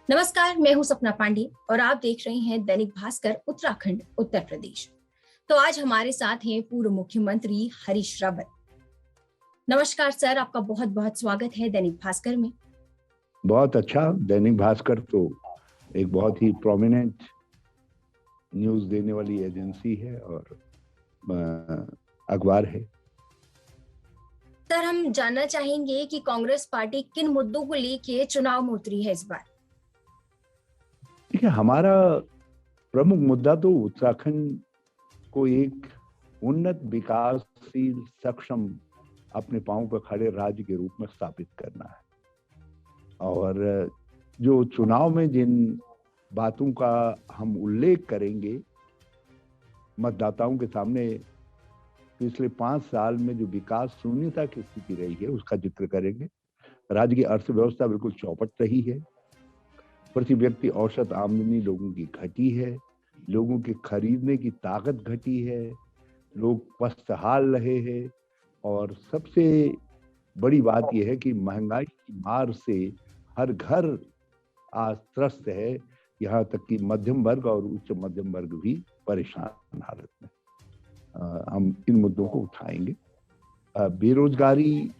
नमस्कार, मैं हूं सपना पांडे और आप देख रहे हैं दैनिक भास्कर उत्तराखंड उत्तर प्रदेश। तो आज हमारे साथ हैं पूर्व मुख्यमंत्री हरीश रावत। नमस्कार सर, आपका बहुत बहुत स्वागत है दैनिक भास्कर में। बहुत अच्छा। दैनिक भास्कर तो एक बहुत ही प्रोमिनेंट न्यूज देने वाली एजेंसी है और अखबार है। सर, हम जानना चाहेंगे कि कांग्रेस पार्टी किन मुद्दों को लेकर चुनाव में उतरी है इस बार। देखिए, हमारा प्रमुख मुद्दा तो उत्तराखंड को एक उन्नत, विकासशील, सक्षम, अपने पांव पर खड़े राज्य के रूप में स्थापित करना है। और जो चुनाव में जिन बातों का हम उल्लेख करेंगे, मतदाताओं के सामने पिछले 5 साल में जो विकास शून्यता की स्थिति रही है उसका जिक्र करेंगे। राज्य की अर्थव्यवस्था बिल्कुल चौपट रही है। प्रति व्यक्ति औसत आमदनी लोगों की घटी है, लोगों की खरीदने की ताकत घटी है, लोग पस्तहाल रहे हैं। और सबसे बड़ी बात यह है कि महंगाई की मार से हर घर आज त्रस्त है। यहाँ तक कि मध्यम वर्ग और उच्च मध्यम वर्ग भी परेशान हालत में। हम इन मुद्दों को उठाएंगे। बेरोजगारी,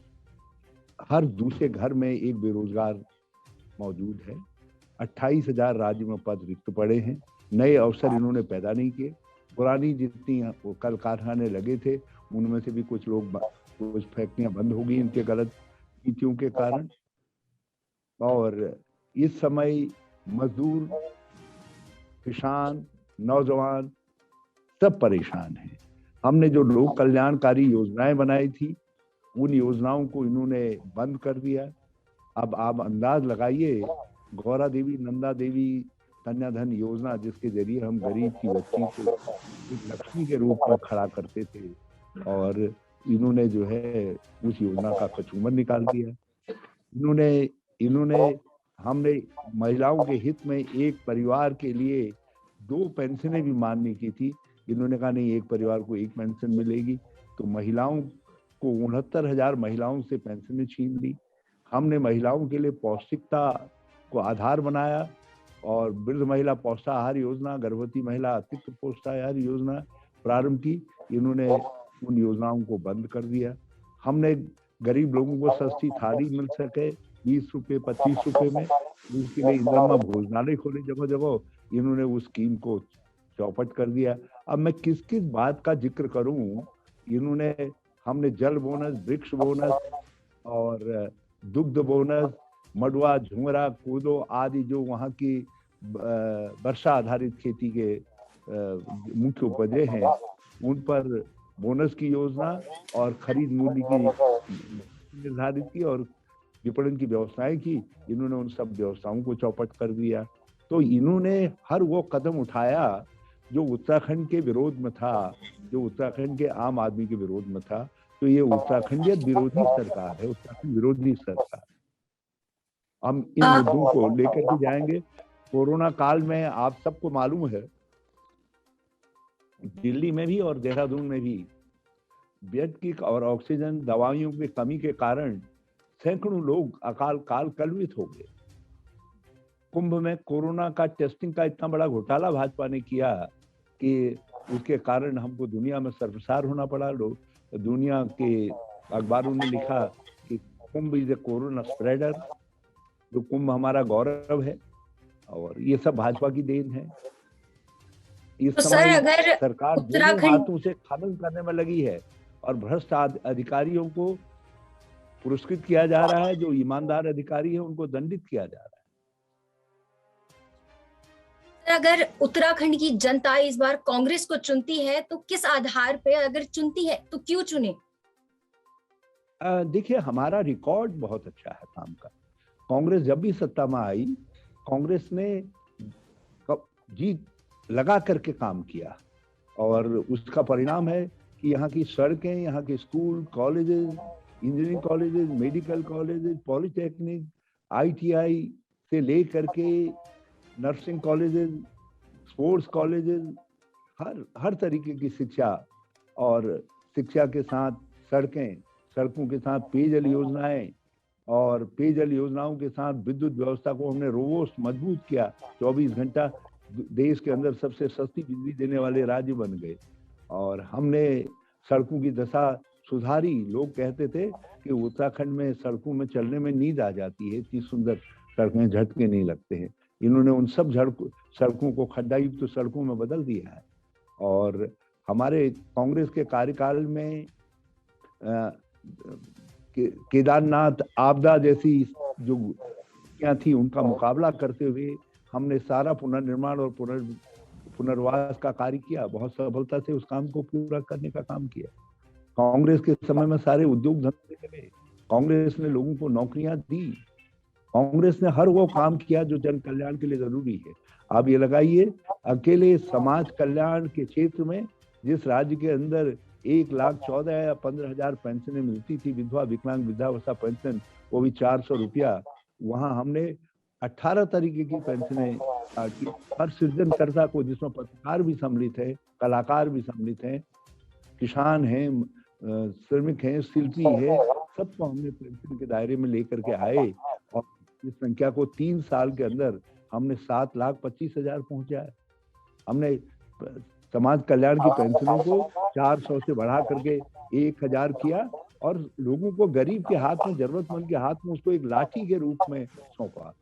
हर दूसरे घर में एक बेरोजगार मौजूद है। 28,000 राज्य में पद रिक्त पड़े हैं। नए अवसर इन्होंने पैदा नहीं किए। पुरानी जितनी कल कारखाने लगे थे उनमें से भी कुछ फैक्ट्रियां बंद हो गई इनके गलत नीतियों के कारण। और इस समय मजदूर, किसान, नौजवान सब परेशान हैं। हमने जो लोक कल्याणकारी योजनाएं बनाई थी उन योजनाओं को इन्होंने बंद कर दिया। अब आप अंदाज लगाइए, गौरा देवी, नंदा देवी कन्याधन योजना, जिसके जरिए हम गरीब की बच्ची को एक लक्ष्मी के रूप में खड़ा करते थे, और इन्होंने जो है उस योजना का कचूमर निकाल दिया। इन्होंने हमने महिलाओं के हित में एक परिवार के लिए 2 पेंशनें भी मान्य की थी। इन्होंने कहा नहीं, एक परिवार को एक पेंशन मिलेगी। तो महिलाओं को 69,000 महिलाओं से पेंशनें छीन ली। हमने महिलाओं के लिए पौष्टिकता को आधार बनाया और वृद्ध महिला पौष्टाहार योजना, गर्भवती महिला अतिरिक्त पौष्टाहार योजना प्रारंभ की। इन्होंने उन योजनाओं को बंद कर दिया। हमने गरीब लोगों को सस्ती थाली मिल सके 20 रुपए 25 रुपए में, उसके लिए इंदिरा भोजनालय खोले जगह जगह। इन्होंने उस स्कीम को चौपट कर दिया। अब मैं किस किस बात का जिक्र करूं। हमने जल बोनस, वृक्ष बोनस और दुग्ध बोनस, मडुआ, झुमरा, कोदो आदि जो वहाँ की वर्षा आधारित खेती के मुख्य उपजें हैं उन पर बोनस की योजना और खरीद मूल्य की निर्धारित की और विपणन की व्यवस्थाएं की। इन्होंने उन सब व्यवस्थाओं को चौपट कर दिया। तो इन्होंने हर वो कदम उठाया जो उत्तराखंड के विरोध में था, जो उत्तराखंड के आम आदमी के विरोध में था। तो ये उत्तराखंडियत विरोधी सरकार है, उत्तराखंड विरोधी सरकार। हम इन मुद्दों को लेकर के जाएंगे। कोरोना काल में आप सबको मालूम है, दिल्ली में भी और देहरादून में भी बेड की और ऑक्सीजन दवाइयों की कमी के कारण सैकड़ों लोग अकाल कलवित हो गए। कुंभ में कोरोना का टेस्टिंग का इतना बड़ा घोटाला भाजपा ने किया कि उसके कारण हमको दुनिया में शर्मसार होना पड़ा। लोग दुनिया के अखबारों ने लिखा कि कुंभ इज ए कोरोना स्प्रेडर। जो कुंभ हमारा गौरव है और ये सब भाजपा की देन है। इस तो समय अगर सरकार दोनों हाथों से खनन करने में लगी है और भ्रष्ट अधिकारियों को पुरस्कृत किया जा रहा है। जो ईमानदार अधिकारी है उनको दंडित किया जा रहा है। अगर उत्तराखंड की जनता इस बार कांग्रेस को चुनती है तो किस आधार पे, अगर चुनती है तो क्यों चुने? देखिए, हमारा रिकॉर्ड बहुत अच्छा है काम का। कांग्रेस जब भी सत्ता में आई, कांग्रेस ने जीत लगा करके काम किया और उसका परिणाम है कि यहाँ की सड़कें, यहाँ के school, colleges, engineering colleges, medical colleges, polytechnic, ITI से लेकर के नर्सिंग कॉलेजेस, स्पोर्ट्स कॉलेजेस, हर तरीके की शिक्षा, और शिक्षा के साथ सड़कों के साथ पेयजल योजनाएं और पेयजल योजनाओं के साथ विद्युत व्यवस्था को हमने रोबोस्ट मजबूत किया। 24 घंटा देश के अंदर सबसे सस्ती बिजली देने वाले राज्य बन गए। और हमने सड़कों की दशा सुधारी। लोग कहते थे कि उत्तराखंड में सड़कों में चलने में नींद आ जाती है, इतनी सुंदर सड़कें, झटके नहीं लगते हैं। इन्होंने उन सब सड़कों को खड्डायुक्त सड़कों में बदल दिया है। और हमारे कांग्रेस के कार्यकाल में केदारनाथ आपदा जैसी जो क्या थी उनका मुकाबला करते हुए हमने सारा पुनर्निर्माण और पुनर्वास का कार्य किया। बहुत सफलता से उस काम को पूरा करने का काम किया। कांग्रेस के समय में सारे उद्योग धंधे चले, कांग्रेस ने लोगों को नौकरियां दी, कांग्रेस ने हर वो काम किया जो जन कल्याण के लिए जरूरी है। आप ये लगाइए, अकेले समाज कल्याण के क्षेत्र में जिस राज्य के अंदर 1,14,000 या 15,000 पेंशनें मिलती थी, विधवा विकलांग वृद्धावस्था पेंशन, वो भी 400 रुपया, वहां हमने 18 तरीके की पेंशनें की। हर सृजनकर्ता को, जिसमें पत्रकार भी सम्मिलित है, कलाकार भी सम्मिलित हैं, किसान हैं, श्रमिक हैं, शिल्पी है, सबको हमने पेंशन के दायरे में लेकर के आए। और इस संख्या को 3 साल के अंदर हमने 7,25,000 पहुंचाया। हमने समाज कल्याण की पेंशनों को 400 से बढ़ा करके 1,000 किया और लोगों को, गरीब के हाथ में, जरूरतमंद के हाथ में उसको एक लाठी के रूप में सौंपा।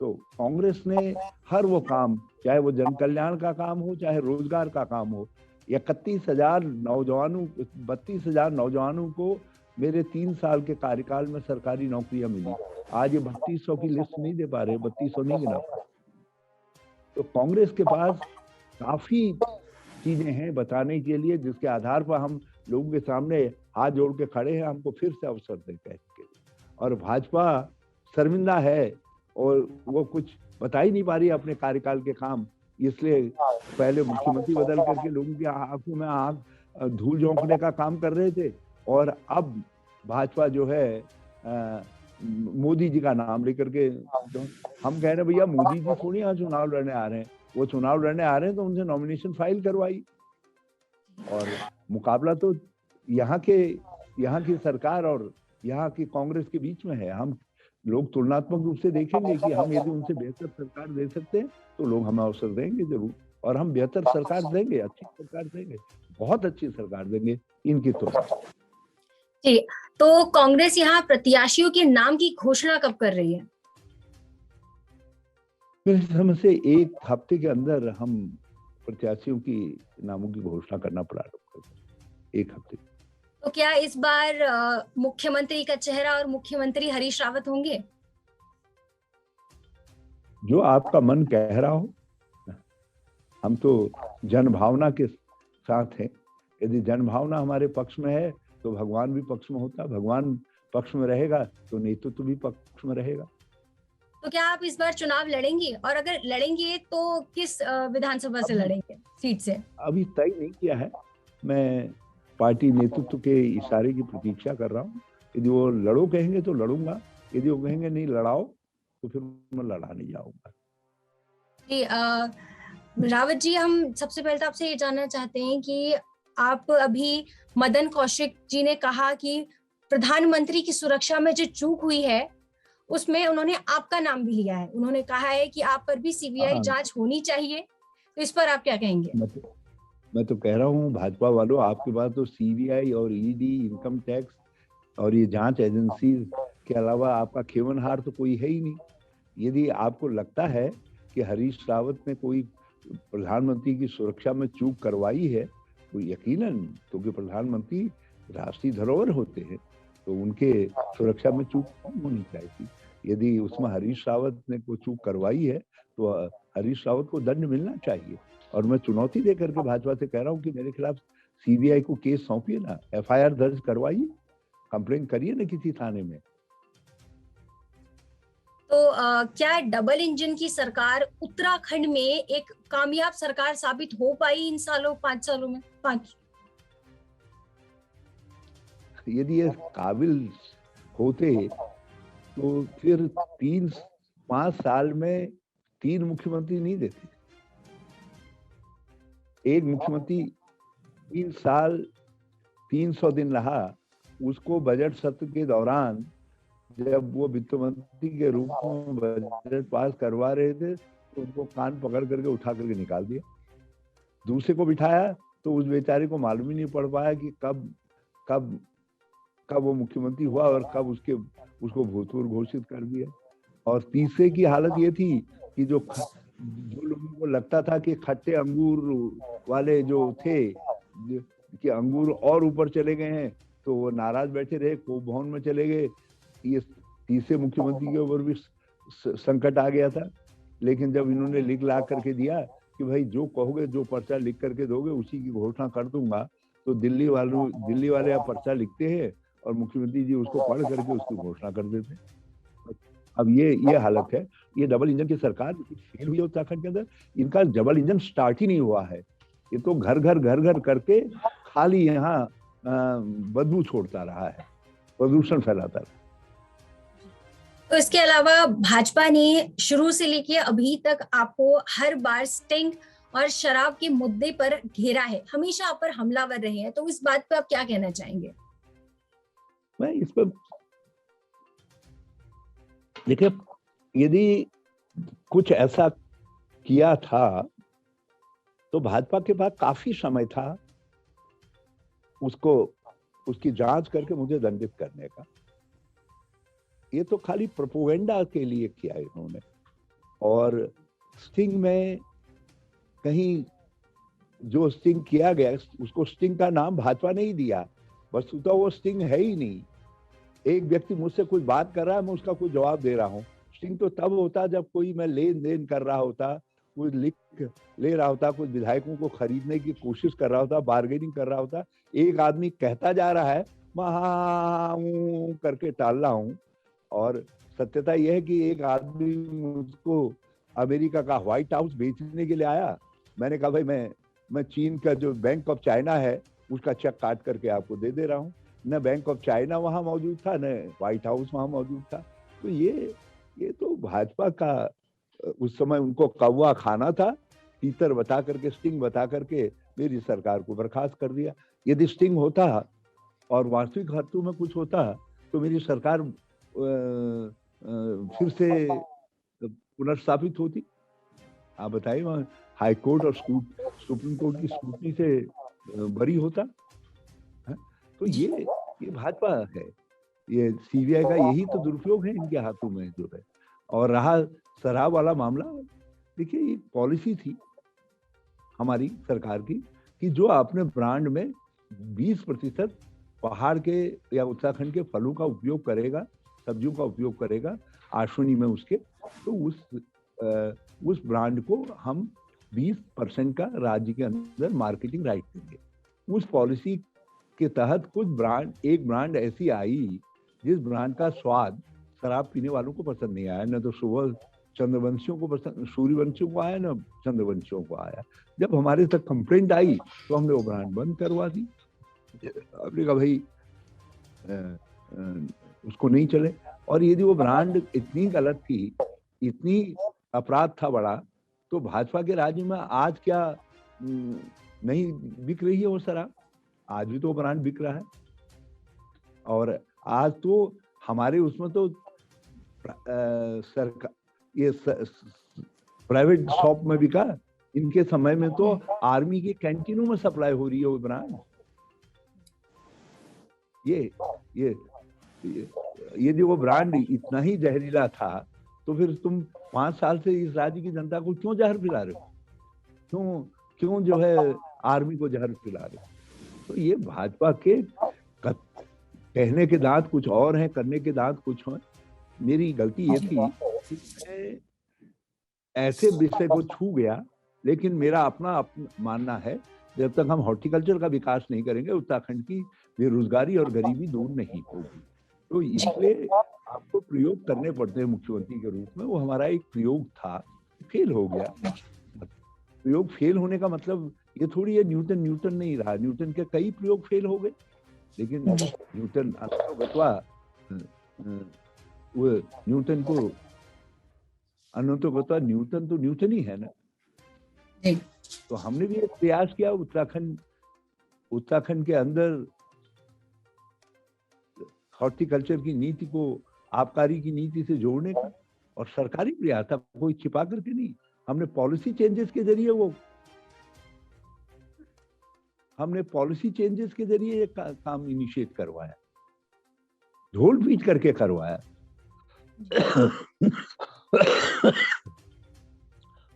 तो कांग्रेस ने हर वो काम, चाहे वो जन कल्याण का काम हो, चाहे रोजगार का काम हो, 31,000 नौजवानों, 32,000 नौजवानों को मेरे 3 साल के कार्यकाल में सरकारी नौकरियां मिली। आज ये 3200 की लिस्ट नहीं दे पा रहे, 3200 नहीं गिना पा रहे। तो कांग्रेस के पास काफी चीजें हैं बताने के लिए, जिसके आधार पर हम लोगों के सामने हाथ जोड़ के खड़े हैं, हमको फिर से अवसर दें कहने के लिए। और भाजपा शर्मिंदा है और वो कुछ बता ही नहीं पा रही अपने कार्यकाल के काम, इसलिए पहले मुख्यमंत्री बदल करके लोगों की आंखों में आंख धूल झोंकने का काम कर रहे थे। और अब भाजपा जो है मोदी जी का नाम लेकर के, हम कह रहे हैं भैया मोदी जी थोड़ी यहाँ चुनाव लड़ने आ रहे हैं, वो चुनाव लड़ने आ रहे हैं तो उनसे नॉमिनेशन फाइल करवाई। और मुकाबला तो यहाँ की सरकार और यहाँ की कांग्रेस के बीच में है। हम लोग तुलनात्मक रूप से देखेंगे कि हम यदि उनसे बेहतर सरकार दे सकते हैं तो लोग हमें अवसर देंगे जरूर, और हम बेहतर सरकार देंगे, अच्छी सरकार देंगे, बहुत अच्छी सरकार देंगे इनकी तुलना। जी, तो कांग्रेस यहाँ प्रत्याशियों के नाम की घोषणा कब कर रही है? मेरे समझ से 1 हफ्ते के अंदर हम प्रत्याशियों की नामों की घोषणा करना प्रारंभ करेंगे, 1 हफ्ते। तो क्या इस बार मुख्यमंत्री का चेहरा और मुख्यमंत्री हरीश रावत होंगे? जो आपका मन कह रहा हो। हम तो जनभावना के साथ हैं। यदि जनभावना हमारे पक्ष में है तो भगवान भी पक्ष में होता, भगवान पक्ष में रहेगा तो नेतृत्व भी पक्ष में रहेगा। तो क्या आप इस बार चुनाव लड़ेंगे, और अगर लड़ेंगे तो किस विधानसभा से लड़ेंगे, सीट से? अभी तय नहीं किया है। मैं पार्टी नेतृत्व के इशारे की प्रतीक्षा कर रहा हूँ। यदि वो लड़ो कहेंगे तो लड़ूंगा, यदि वो कहेंगे नहीं लड़ाओ तो फिर मैं लड़ा नहीं जाऊंगा। रावत जी, हम सबसे पहले तो आपसे ये जानना चाहते हैं कि आप अभी, मदन कौशिक जी ने कहा कि प्रधानमंत्री की सुरक्षा में जो चूक हुई है उसमें उन्होंने आपका नाम भी लिया है। उन्होंने कहा है कि आप पर भी सीबीआई जांच होनी चाहिए, तो इस पर आप क्या कहेंगे? मैं तो कह रहा हूँ भाजपा वालों, आपके पास तो सीबीआई और ईडी, इनकम टैक्स और ये जांच एजेंसी के अलावा आपका खेवनहार तो कोई है ही नहीं। यदि आपको लगता है कि हरीश रावत ने कोई प्रधानमंत्री की सुरक्षा में चूक करवाई है तो यकीनन, क्योंकि प्रधानमंत्री राष्ट्रीय धरोहर होते हैं तो उनके सुरक्षा में चूक नहीं होनी चाहिए। यदि उसमें हरीश रावत ने कोई चूक करवाई है तो हरीश रावत को दंड मिलना चाहिए। और मैं चुनौती देकर के भाजपा से कह रहा हूँ कि मेरे खिलाफ सीबीआई को केस सौंपिए ना, एफआईआर दर्ज करवाइए, कंप्लेंट करिए ना किसी थाने में। तो क्या डबल इंजन की सरकार उत्तराखंड में एक कामयाब सरकार साबित हो पाई इन 5 सालों में? यदि ये काबिल होते तो फिर 5 साल में 3 मुख्यमंत्री नहीं देते। एक मुख्यमंत्री 3 साल 300 दिन रहा, उसको बजट सत्र के दौरान जब वो वित्त मंत्री के रूप में बजट पास करवा रहे थे तो उनको कान पकड़ करके उठा करके निकाल दिया। दूसरे को बिठाया तो उस बेचारे को मालूम ही नहीं पड़ पाया कि कब कब कब वो मुख्यमंत्री हुआ और कब उसको भूतपूर्व घोषित कर दिया। और तीसरे की हालत ये थी कि जो लोगों को लगता था कि खट्टे अंगूर वाले जो थे कि अंगूर और ऊपर चले गए हैं, तो वो नाराज बैठे रहे, कोप भवन में चले गए। ये तीसरे मुख्यमंत्री के ऊपर भी संकट आ गया था। लेकिन जब इन्होंने लिख ला करके दिया कि भाई जो कहोगे, जो पर्चा लिख करके दोगे उसी की घोषणा कर दूंगा, तो दिल्ली वाले आप पर्चा लिखते हैं और मुख्यमंत्री जी उसको पढ़ करके उसकी घोषणा कर देते। अब ये हालत है। ये डबल इंजन की सरकार फेल हुई है उत्तराखंड के अंदर। इनका डबल इंजन स्टार्ट ही नहीं हुआ है। ये तो घर घर करके खाली यहाँ बदबू छोड़ता रहा है, प्रदूषण फैलाता रहा। तो इसके अलावा भाजपा ने शुरू से लेके अभी तक आपको हर बार स्टिंग और शराब के मुद्दे पर घेरा है, हमेशा आप पर हमलावर रहे हैं, तो इस बात पे आप क्या कहना चाहेंगे? मैं इस पर देखिए, यदि कुछ ऐसा किया था तो भाजपा के पास काफी समय था उसकी जांच करके मुझे दंडित करने का। ये तो खाली प्रोपोगेंडा के लिए किया इन्होंने। और स्टिंग में कहीं जो स्टिंग किया गया, उसको स्टिंग का नाम भाजपा ने ही दिया, वस्तुतः वो स्टिंग है ही नहीं। एक व्यक्ति मुझसे कुछ बात कर रहा है, मैं उसका कुछ जवाब दे रहा हूँ। स्टिंग तो तब होता जब कोई मैं लेन देन कर रहा होता, कुछ लिख ले रहा होता, कुछ विधायकों को खरीदने की कोशिश कर रहा होता, बार्गेनिंग कर रहा होता। एक आदमी कहता जा रहा है, मैं हाँ करके टाल रहा हूँ। और सत्यता यह है कि एक आदमी मुझको अमेरिका का व्हाइट हाउस बेचने के लिए आया। मैंने कहा भाई मैं चीन का जो बैंक ऑफ चाइना है उसका चेक काट करके आपको दे दे रहा हूँ। न बैंक ऑफ चाइना वहां मौजूद था, न व्हाइट हाउस वहां मौजूद था। तो ये तो भाजपा का उस समय उनको कौवा खाना था। तीतर बता करके, स्टिंग बता करके मेरी सरकार को बर्खास्त कर दिया। यदि स्टिंग होता और वास्तविक अर्थों में कुछ होता तो मेरी सरकार फिर से पुनर्स्थापित होती। आप बताइए, वहां हाई कोर्ट और सुप्रीम कोर्ट की स्क्रूटनी से बरी होता है? तो ये भाजपा है। ये सीबीआई का यही तो दुरुपयोग है इनके हाथों में जो है। और रहा शराब वाला मामला, देखिए एक पॉलिसी थी हमारी सरकार की कि जो अपने ब्रांड में 20% पहाड़ के या उत्तराखंड के फलों का उपयोग करेगा, सब्जियों का उपयोग करेगा आश्विनी में उसके, तो उस ब्रांड को हम 20% का राज्य के अंदर मार्केटिंग राइट देंगे। उस पॉलिसी के तहत एक ब्रांड ऐसी आई जिस ब्रांड का स्वाद शराब पीने वालों को पसंद नहीं आया। न तो सुबह चंद्रवंशियों को पसंद, सूर्यवंशियों को आया, न चंद्रवंशियों को आया। जब हमारे तक कंप्लेंट आई तो हमने वो ब्रांड बंद करवा दी। हमने कहा भाई उसको नहीं चले। और यदि वो ब्रांड इतनी गलत थी, इतनी अपराध था बड़ा, तो भाजपा के राज्य में आज क्या नहीं बिक रही है वो शराब? आज भी तो वो ब्रांड बिक रहा है। और आज तो हमारे उसमें तो सरकार ये प्राइवेट शॉप में बिका। इनके समय में तो आर्मी के कैंटीनों में सप्लाई हो रही है वो ब्रांड। यदि वो ब्रांड इतना ही जहरीला था तो फिर तुम 5 साल से इस राज्य की जनता को क्यों जहर पिला रहे हो? क्यों जो है आर्मी को जहर पिला रहे हो? तो ये भाजपा के कहने के दांत कुछ और हैं, करने के दांत कुछ और। मेरी गलती ये थी कि मैं ऐसे विषय को छू गया। लेकिन मेरा अपना मानना है, जब तक हम हॉर्टिकल्चर का विकास नहीं करेंगे उत्तराखंड की बेरोजगारी और गरीबी दूर नहीं होगी। तो इसलिए आपको प्रयोग करने पड़ते हैं मुख्यमंत्री के रूप में। वो हमारा एक प्रयोग था, फेल हो गया। प्रयोग फेल होने का मतलब ये थोड़ी है न्यूटन नहीं रहा। न्यूटन के कई प्रयोग फेल हो गए, लेकिन न्यूटन न्यूटन तो न्यूटन ही है ना। तो हमने भी एक प्रयास किया उत्तराखंड के अंदर हॉर्टिकल्चर की नीति को आबकारी की नीति से जोड़ने का, और सरकारी प्रयास था, कोई छिपा करके नहीं। हमने पॉलिसी चेंजेस के जरिए ये काम इनिशिएट करवाया, ढोल पीट करके करवाया।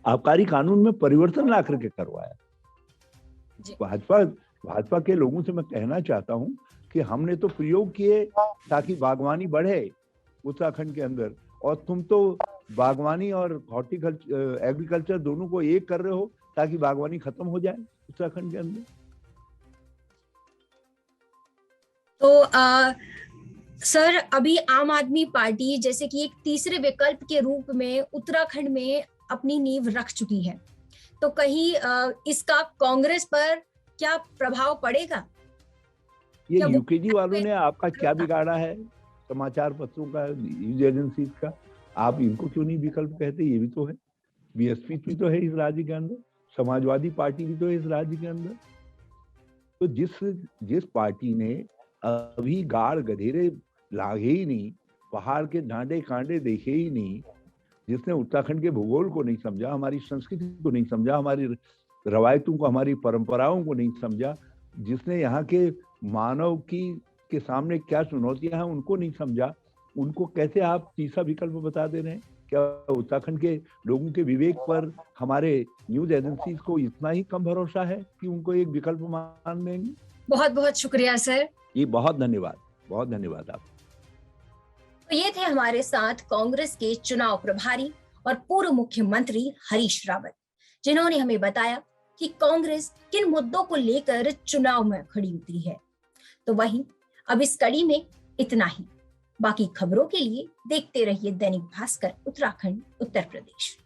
आबकारी कानून में परिवर्तन ला करके करवाया। भाजपा के लोगों से मैं कहना चाहता हूं कि हमने तो प्रयोग किए ताकि बागवानी बढ़े उत्तराखंड के अंदर, और तुम तो बागवानी और हॉर्टिकल्चर एग्रीकल्चर दोनों को एक कर रहे हो ताकि बागवानी खत्म हो जाए उत्तराखंड के अंदर। तो सर, अभी आम आदमी पार्टी जैसे कि एक तीसरे विकल्प के रूप में उत्तराखंड में अपनी नींव रख चुकी है, तो कहीं इसका कांग्रेस पर क्या प्रभाव पड़ेगा? ये यूकेजी वालों ने आपका क्या बिगाड़ा है? समाचार पत्रों का, न्यूज एजेंसी का, आप इनको क्यों नहीं विकल्प कहते? ये भी तो है, बीएसपी भी तो है इस राज्य के अंदर, समाजवादी पार्टी भी तो है इस राज्य के अंदर। तो जिस पार्टी ने अभी गाड़ गधेरे लागे ही नहीं, पहाड़ के डांडे कांडे देखे ही नहीं, जिसने उत्तराखंड के भूगोल को नहीं समझा, हमारी संस्कृति को नहीं समझा, हमारी रवायतों को, हमारी परंपराओं को नहीं समझा, जिसने यहाँ के मानव के सामने क्या चुनौतियां हैं उनको नहीं समझा, उनको कैसे आप तीसरा विकल्प बता दे रहे हैं? क्या उत्तराखंड के लोगों के विवेक पर हमारे न्यूज एजेंसीज को इतना ही कम भरोसा है कि उनको एक विकल्प मान लेंगे? बहुत बहुत शुक्रिया सर। ये बहुत धन्यवाद आप। तो ये थे हमारे साथ कांग्रेस के चुनाव प्रभारी और पूर्व मुख्यमंत्री हरीश रावत, जिन्होंने हमें बताया कि कांग्रेस किन मुद्दों को लेकर चुनाव में खड़ी उतरी है। तो वहीं अब इस कड़ी में इतना ही। बाकी खबरों के लिए देखते रहिए दैनिक भास्कर उत्तराखंड उत्तर प्रदेश।